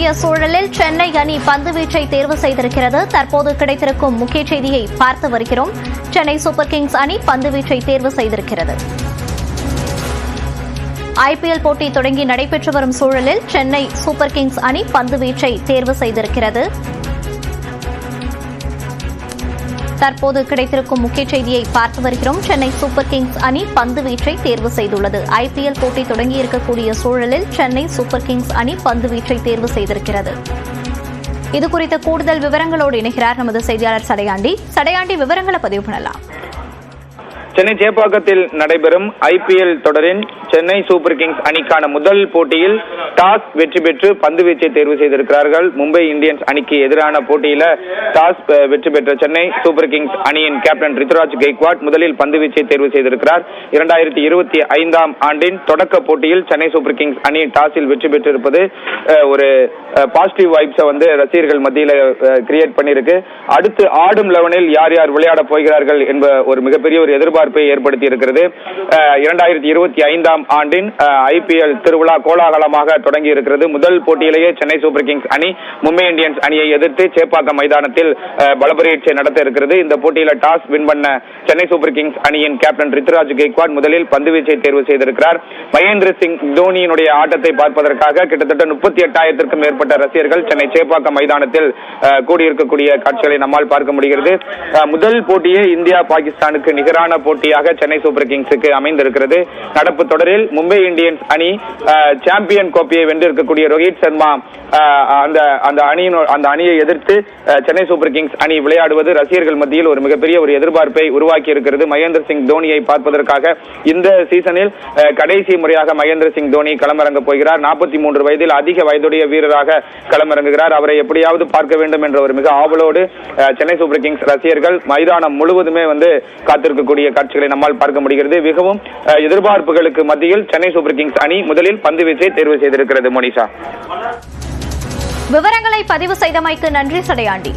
இருக்கக்கூடிய சூழலில் சென்னை அணி பந்துவீச்சை தேர்வு செய்திருக்கிறது. தற்போது கிடைத்திருக்கும் முக்கிய செய்தியை பார்த்து வருகிறோம். சென்னை சூப்பர் கிங்ஸ் அணி பந்துவீச்சை தேர்வு செய்திருக்கிறது. ஐபிஎல் போட்டி தொடங்கி நடைபெற்று வரும் சூழலில் சென்னை சூப்பர் கிங்ஸ் அணி பந்துவீச்சை தேர்வு செய்திருக்கிறது. தற்போது கிடைத்திருக்கும் முக்கிய செய்தியை பார்த்து வருகிறோம். சென்னை சூப்பர் கிங்ஸ் அணி பந்துவீச்சை தேர்வு செய்துள்ளது. ஐபிஎல் போட்டி தொடங்கி இருக்கக்கூடிய சூழலில் சென்னை சூப்பர் கிங்ஸ் அணி பந்துவீச்சை தேர்வு செய்திருக்கிறது. இதுகுறித்த கூடுதல் விவரங்களோடு இணைகிறார் நமது செய்தியாளர் சடையாண்டி. விவரங்களை பதிவு பண்ணலாம். சென்னை சேப்பாக்கத்தில் நடைபெறும் ஐபிஎல் தொடரின் சென்னை சூப்பர் கிங்ஸ் அணிக்கான முதல் போட்டியில் டாஸ் வெற்றி பெற்று பந்து வீச்சை தேர்வு செய்திருக்கிறார்கள். மும்பை இந்தியன்ஸ் அணிக்கு எதிரான போட்டியில டாஸ் வெற்றி பெற்ற சென்னை சூப்பர் கிங்ஸ் அணியின் கேப்டன் ரித்துராஜ் கெய்க்வாட் முதலில் பந்து வீச்சை தேர்வு செய்திருக்கிறார். 2025ஆம் ஆண்டின் தொடக்க போட்டியில் சென்னை சூப்பர் கிங்ஸ் அணி டாஸில் வெற்றி பெற்றிருப்பது ஒரு பாசிட்டிவ் வைப்ஸை ரசிகர்கள் மத்தியில் கிரியேட் பண்ணியிருக்கு. அடுத்து ஆடும் லெவனில் யார் யார் விளையாட போகிறார்கள் என்ப ஒரு மிகப்பெரிய ஒரு எதிர்பார்ப்பை ஏற்படுத்தி இருக்கிறது. 2025ஆம் ஆண்டின் ஐபிஎல் திருவிழா கோலாகலமாக தொடங்கி இருக்கிறது. முதல் போட்டியிலேயே சென்னை சூப்பர் கிங்ஸ் அணி மும்பை இந்தியன்ஸ் அணியை எதிர்த்து சேப்பாக்கம் மைதானத்தில் பலப்பரீட்சை நடத்த இருக்கிறது. இந்த போட்டியில டாஸ் வின் பண்ண சென்னை சூப்பர் கிங்ஸ் அணியின் கேப்டன் ரித்துராஜ் கெய்க்வாட் முதலில் பந்துவீச்சை தேர்வு செய்திருக்கிறார். மகேந்திர சிங் தோனியினுடைய ஆட்டத்தை பார்ப்பதற்காக கிட்டத்தட்ட 38,000க்கும் மேற்பட்ட ரசிகர்கள் சென்னை சேப்பாக்கம் மைதானத்தில் கூடியிருக்கக்கூடிய காட்சிகளை நம்மால் பார்க்க முடிகிறது. முதல் போட்டியே இந்தியா பாகிஸ்தானுக்கு நிகரான போட்டியாக சென்னை சூப்பர் கிங்ஸுக்கு அமைந்திருக்கிறது. நடப்பு தொடரில் மும்பை இந்தியன்ஸ் அணி சாம்பியன் கோப்பையை வென்றிருக்கக்கூடிய ரோஹித் சர்மா அந்த அணியை எதிர்த்து சென்னை சூப்பர் கிங்ஸ் அணி விளையாடுவது ரசிகர்கள் மத்தியில் ஒரு மிகப்பெரிய ஒரு எதிர்பார்ப்பை உருவாக்கி இருக்கிறது. மகேந்திர சிங் தோனியை பார்ப்பதற்காக இந்த சீசனில் கடைசி முறையாக மகேந்திர சிங் தோனி களமிறங்க போகிறார். 43 வயதில் அதிக வயதுடைய வீரராக களமிறங்குகிறார். அவரை எப்படியாவது பார்க்க வேண்டும் என்ற ஒரு மிக ஆவலோடு சென்னை சூப்பர் கிங்ஸ் ரசிகர்கள் மைதானம் முழுவதுமே காத்திருக்கக்கூடிய காட்சிகளை நம்மால் பார்க்க முடிகிறது. மிகவும் எதிர்பார்ப்புகளுக்கு மத்தியில் சென்னை சூப்பர் கிங்ஸ் அணி முதலில் பந்து வீச்சை தேர்வு செய்திருக்கிறது. மோனிஷா, விவரங்களை பதிவு செய்தமைக்கு நன்றி சடையாண்டி.